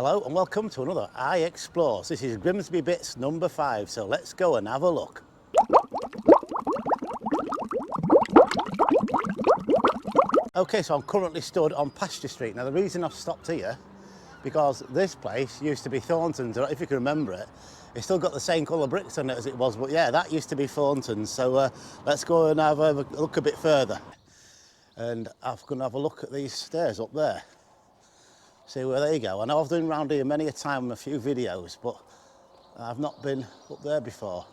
Hello and welcome to another iExplores. This is Grimsby Bits number 5, so let's go and have a look. Okay, so I'm currently stood on Pasture Street. Now the reason I've stopped here, because this place used to be Thornton's. I don't know if you can remember it. It's still got the same colour bricks on it as it was, but yeah, that used to be Thornton's. So let's go and have a look a bit further. And I'm going to have a look at these stairs up there. See where they go. I know I've done round here many a time in a few videos, but I've not been up there before.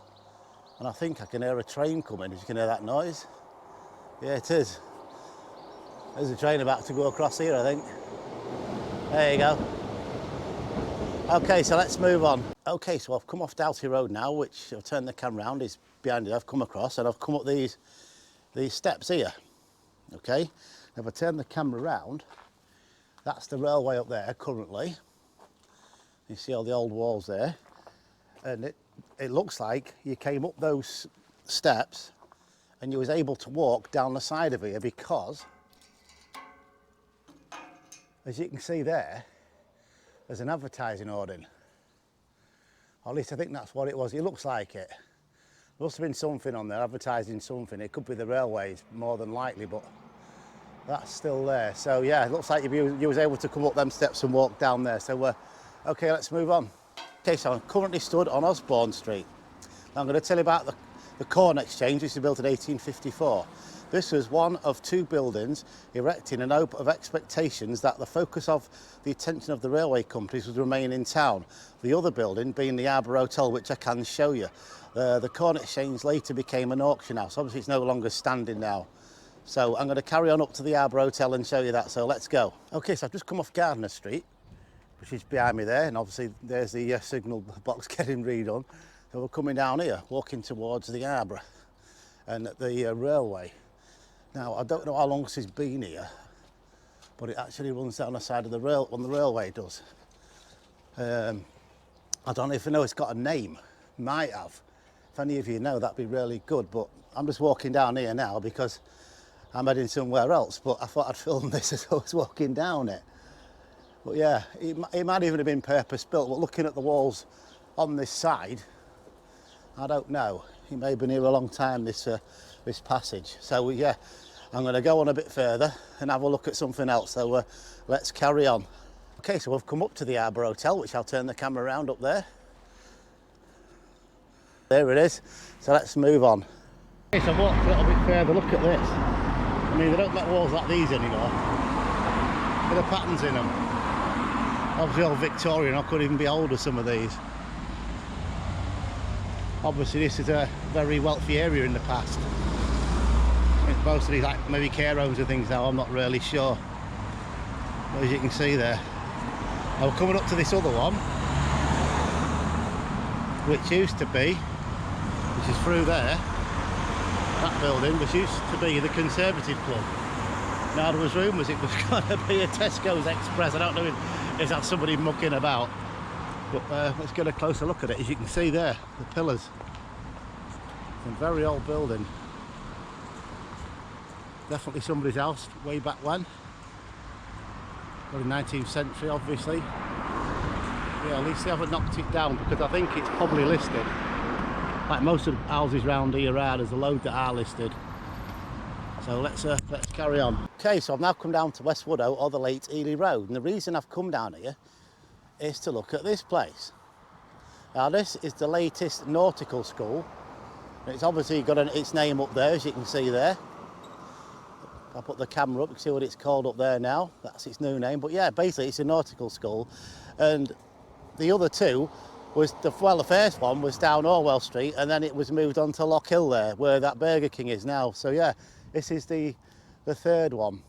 And I think I can hear a train coming. If you can hear that noise. Yeah, it is. There's a train about to go across here, I think. There you go. Okay, so let's move on. Okay, so I've come off Doughty Road now, which I've turned the camera around, is behind it. I've come across and I've come up these steps here. Okay, now if I turn the camera around, that's the railway up there currently. You see all the old walls there. And it looks like you came up those steps and you was able to walk down the side of here because, as you can see there, there's an advertising hoarding. Or at least I think that's what it was. It looks like it. There must have been something on there, advertising something. It could be the railways, more than likely, but that's still there. So yeah, it looks like you was able to come up them steps and walk down there. So okay, let's move on. Okay, so I'm currently stood on Osborne Street. Now I'm going to tell you about the Corn Exchange, which was built in 1854. This was one of two buildings erected in hope of expectations that the focus of the attention of the railway companies would remain in town. The other building being the Arbour Hotel, which I can show you. The Corn Exchange later became an auction house. Obviously it's no longer standing now. So I'm going to carry on up to the Arbour Hotel and show you that, so let's go. Okay, so I've just come off Gardner Street, which is behind me there, and obviously there's the signal box getting redone. So we're coming down here, walking towards the Arbour and the railway. Now, I don't know how long this has been here, but it actually runs down the side of the railway does. I don't know if you know it's got a name, might have. If any of you know, that'd be really good, but I'm just walking down here now because I'm heading somewhere else, but I thought I'd film this as I was walking down it. But yeah, it might even have been purpose-built, but looking at the walls on this side, I don't know. It may have been here a long time, this passage. So yeah, I'm going to go on a bit further and have a look at something else. So let's carry on. Okay, so we've come up to the Arbour Hotel, which I'll turn the camera around up there. There it is. So let's move on. Okay, so I've walked a little bit further. Look at this. I mean, they don't make walls like these anymore. There are patterns in them. Obviously old Victorian, I couldn't even be older, some of these. Obviously this is a very wealthy area in the past. It's mostly like maybe care homes and things now, I'm not really sure. But as you can see there, now we're coming up to this other one, which used to be, which is through there, that building, which used to be the Conservative Club. Now there was rumours it was going to be a Tesco's Express. I don't know if that's somebody mucking about, but let's get a closer look at it. As you can see there, the pillars. It's a very old building. Definitely somebody's house way back when. Probably 19th century, obviously. Yeah, at least they haven't knocked it down, because I think it's probably listed. Like most of the houses round here are, there's a load that are listed. So let's carry on. Okay, so I've now come down to West Woodhoe, or the Late Ely Road, and the reason I've come down here is to look at this place. Now this is the latest nautical school. It's obviously got its name up there, as you can see there. I'll put the camera up, you can see what it's called up there now. That's its new name, but yeah, basically it's a nautical school. And the other two was, the first one was down Orwell Street, and then it was moved on to Lock Hill there, where that Burger King is now. So yeah, this is the third one.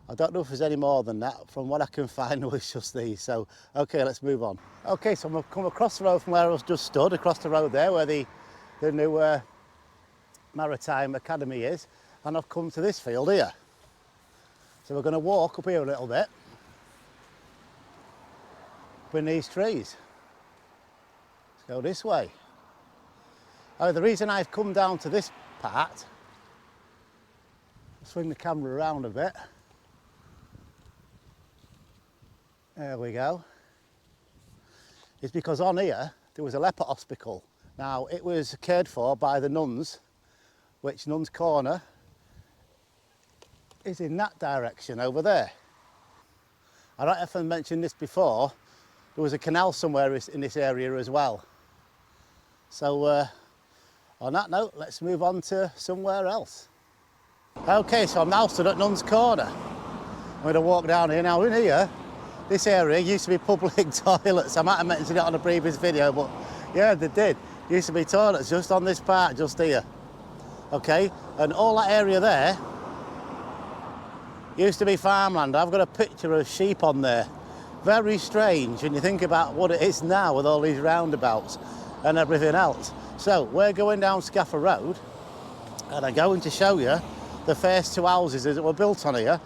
I don't know if there's any more than that. From what I can find, it was just these. So, okay, let's move on. Okay, so I've come across the road from where I was just stood, across the road there, where the new Maritime Academy is, and I've come to this field here. So we're going to walk up here a little bit, up in these trees. Let's go this way. Oh, the reason I've come down to this part, I'll swing the camera around a bit. There we go. is because on here there was a leper hospital. Now it was cared for by the nuns, which Nuns Corner is in that direction over there. I don't know if I mentioned this before, there was a canal somewhere in this area as well. So on that note, let's move on to somewhere else. Okay, so I'm now stood at Nuns Corner. I'm going to walk down here. Now in here, this area used to be public toilets. I might have mentioned it on a previous video, but yeah, they did. Used to be toilets just on this part, just here. Okay, and all that area there used to be farmland. I've got a picture of sheep on there. Very strange when you think about what it is now with all these roundabouts and everything else. So we're going down Scaffer Road and I'm going to show you the first two houses that were built on here.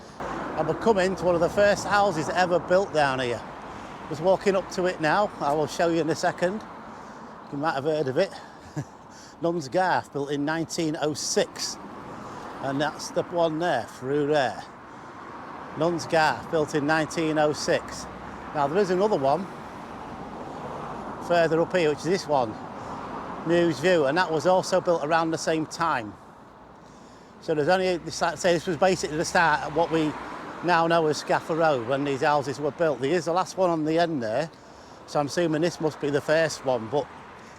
And we're coming to one of the first houses ever built down here. Just walking up to it now. I will show you in a second. You might have heard of it. Nuns Garth, built in 1906. And that's the one there, through there. Nuns Garth, built in 1906. Now there is another one further up here, which is this one, Mews View, and that was also built around the same time. So there's only, say this was basically the start of what we now know as Scaffer Road when these houses were built. There is the last one on the end there, so I'm assuming this must be the first one, but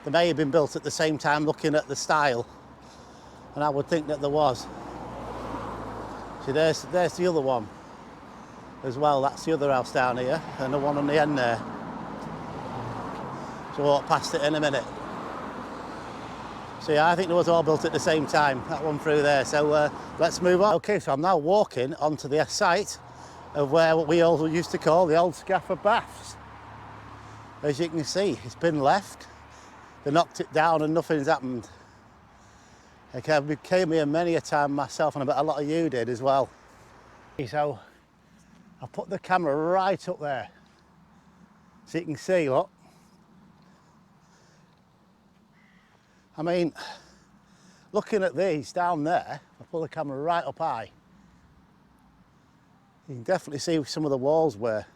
they may have been built at the same time looking at the style, and I would think that there was. See, there's the other one as well. That's the other house down here, and the one on the end there. So we'll walk past it in a minute. So yeah, I think they was all built at the same time, that one through there. So let's move on. Okay, so I'm now walking onto the site of where what we all used to call the old Scaffer Baths. As you can see, it's been left. They knocked it down and nothing's happened. Okay, we came here many a time myself, and I bet a lot of you did as well. So I'll put the camera right up there so you can see, look. I mean, looking at these down there, I'll pull the camera right up high. You can definitely see some of the walls were.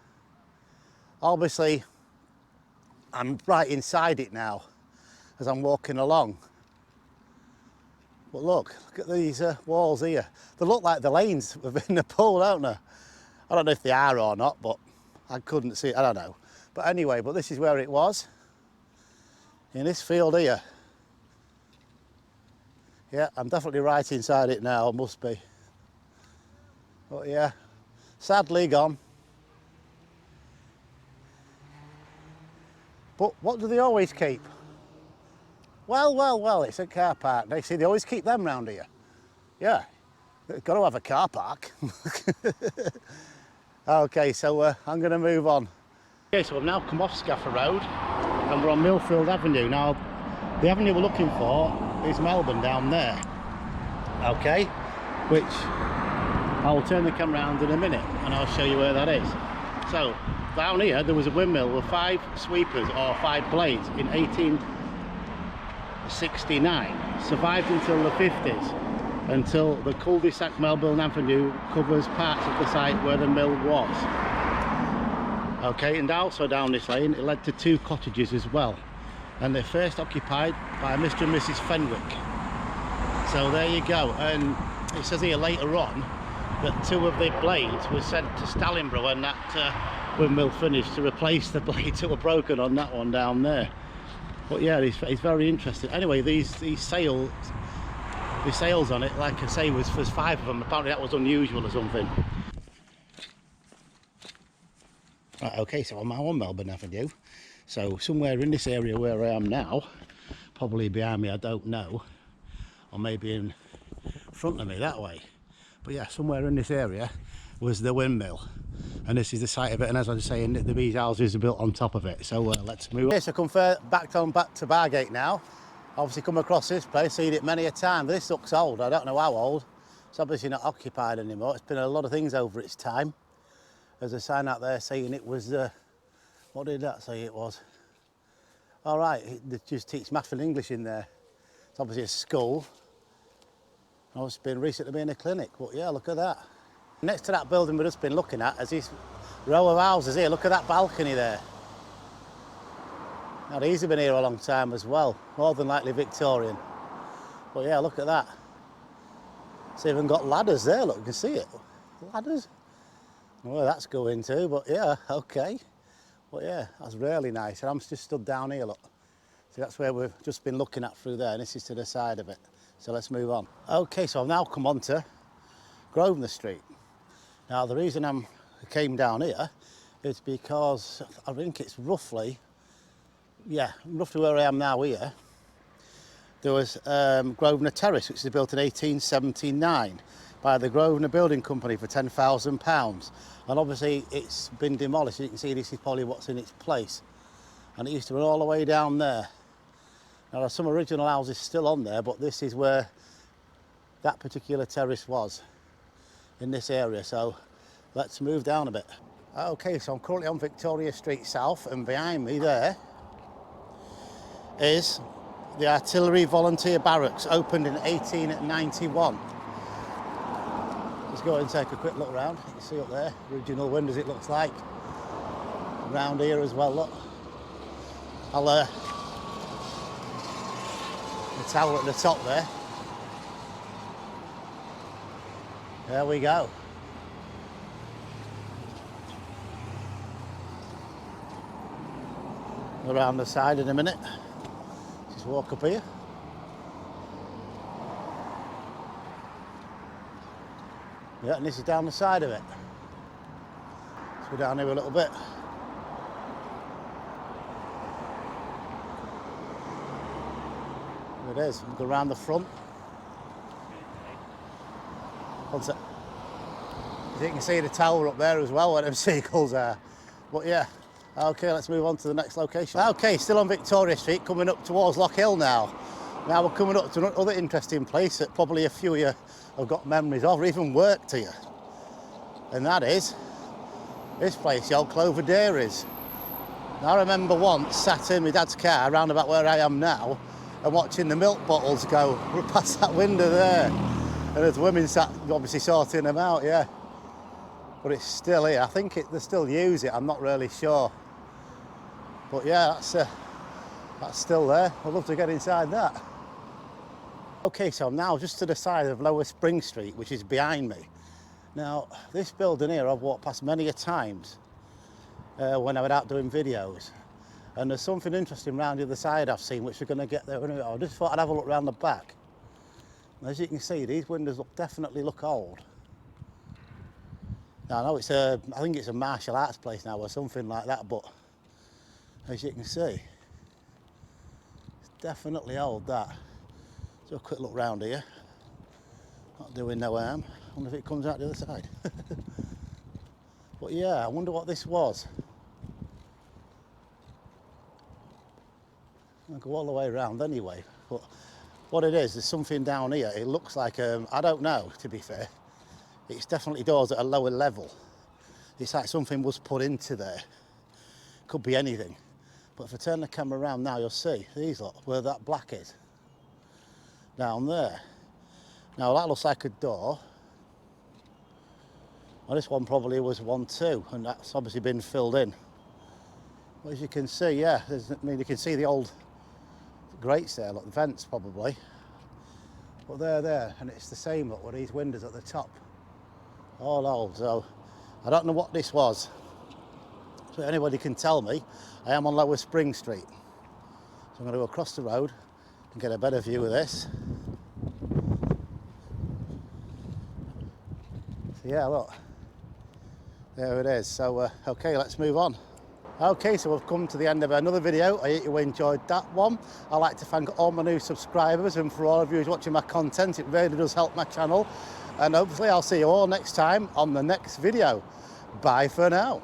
Obviously, I'm right inside it now as I'm walking along. But look at these walls here. They look like the lanes within the pool, don't they? I don't know if they are or not, but I couldn't see it, I don't know. But anyway, but this is where it was, in this field here. Yeah, I'm definitely right inside it now, must be. But yeah, sadly gone. But what do they always keep? Well, it's a car park. They see they always keep them round here. Yeah, they've got to have a car park. Okay, so I'm going to move on. Okay, so I've now come off Scaffer Road and we're on Millfield Avenue. Now, the avenue we're looking for is Melbourne down there. Okay, which I will turn the camera around in a minute and I'll show you where that is. So, down here there was a windmill with 5 sweepers or 5 blades in 1869. Survived until the 50s, until the cul-de-sac Melbourne Avenue covers parts of the site where the mill was. Okay, and also down this lane it led to 2 cottages as well, and they're first occupied by Mr. and Mrs. Fenwick. So there you go. And it says here later on that 2 of the blades were sent to Stallingborough when that windmill finished, to replace the blades that were broken on that one down there. But yeah, it's very interesting. Anyway, these sails, the sails on it, like I say, was 5 of them. Apparently that was unusual or something. Right, okay, so I'm now on Melbourne Avenue. So somewhere in this area where I am now, probably behind me, I don't know, or maybe in front of me that way. But yeah, somewhere in this area was the windmill, and this is the site of it. And as I was saying, these houses are built on top of it. So let's move on. Okay, so come back to Bargate now. Obviously come across this place, seen it many a time. This looks old, I don't know how old. It's obviously not occupied anymore. It's been a lot of things over its time. There's a sign out there saying it was, what did that say it was? All right, they just teach maths and English in there. It's obviously a school. Oh, it's been recently been a clinic, but yeah, look at that. Next to that building we've just been looking at is this row of houses here. Look at that balcony there. Now these have been here a long time as well, more than likely Victorian. But yeah, look at that. It's even got ladders there, look, you can see it. Ladders. Where that's going to, but yeah, okay. But yeah, that's really nice. And I'm just stood down here, look. See, that's where we've just been looking at through there, and this is to the side of it. So let's move on. Okay, so I've now come on to Grosvenor Street. Now, the reason I came down here is because I think it's roughly where I am now here. There was Grosvenor Terrace, which was built in 1879 by the Grosvenor Building Company for £10,000. And obviously it's been demolished. You can see this is probably what's in its place. And it used to run all the way down there. Now there's some original houses still on there, but this is where that particular terrace was, in this area. So let's move down a bit. Okay, so I'm currently on Victoria Street South, and behind me there is the Artillery Volunteer Barracks, opened in 1891. Let's go and take a quick look around. You can see up there, original windows it looks like. Around here as well, look. The tower at the top there. There we go. Around the side in a minute. Just walk up here. Yeah, and this is down the side of it. Let's go down here a little bit. There it is. We'll go around the front. As you can see the tower up there as well where them seagulls are. But yeah, okay, let's move on to the next location. Okay, still on Victoria Street, coming up towards Lock Hill now. Now we're coming up to another interesting place that probably a few of you have got memories of, or even worked here. And that is this place, the old Clover Dairies. Now, I remember once sat in my dad's car around about where I am now and watching the milk bottles go past that window there. And there's women sat obviously sorting them out, yeah. But it's still here. I think they still use it, I'm not really sure. But yeah, that's still there. I'd love to get inside that. Okay, so I'm now just to the side of Lower Spring Street, which is behind me. Now, this building here I've walked past many a times when I was out doing videos. And there's something interesting around the other side I've seen, which we're going to get there in a minute. I just thought I'd have a look around the back. And as you can see, these windows definitely look old. Now, I know I think it's a martial arts place now or something like that, but as you can see, it's definitely old, that. So a quick look round here. Not doing no harm. I wonder if it comes out the other side. But yeah, I wonder what this was. I'll go all the way around anyway. But what it is, there's something down here. It looks like, I don't know, to be fair. It's definitely doors at a lower level. It's like something was put into there. Could be anything. But if I turn the camera around now, you'll see these look where that black is. Down there. Now that looks like a door. Well, this one probably was one too, and that's obviously been filled in. But as you can see, yeah, you can see the old grates there, look, the vents probably. But they're there, and it's the same look with these windows at the top. All old, so I don't know what this was. So if anybody can tell me, I am on Lower Spring Street. So I'm going to go across the road and get a better view of this. So yeah, look. There it is. So, okay, let's move on. Okay, so we've come to the end of another video. I hope you enjoyed that one. I'd like to thank all my new subscribers, and for all of you who's watching my content, it really does help my channel. And hopefully I'll see you all next time on the next video. Bye for now.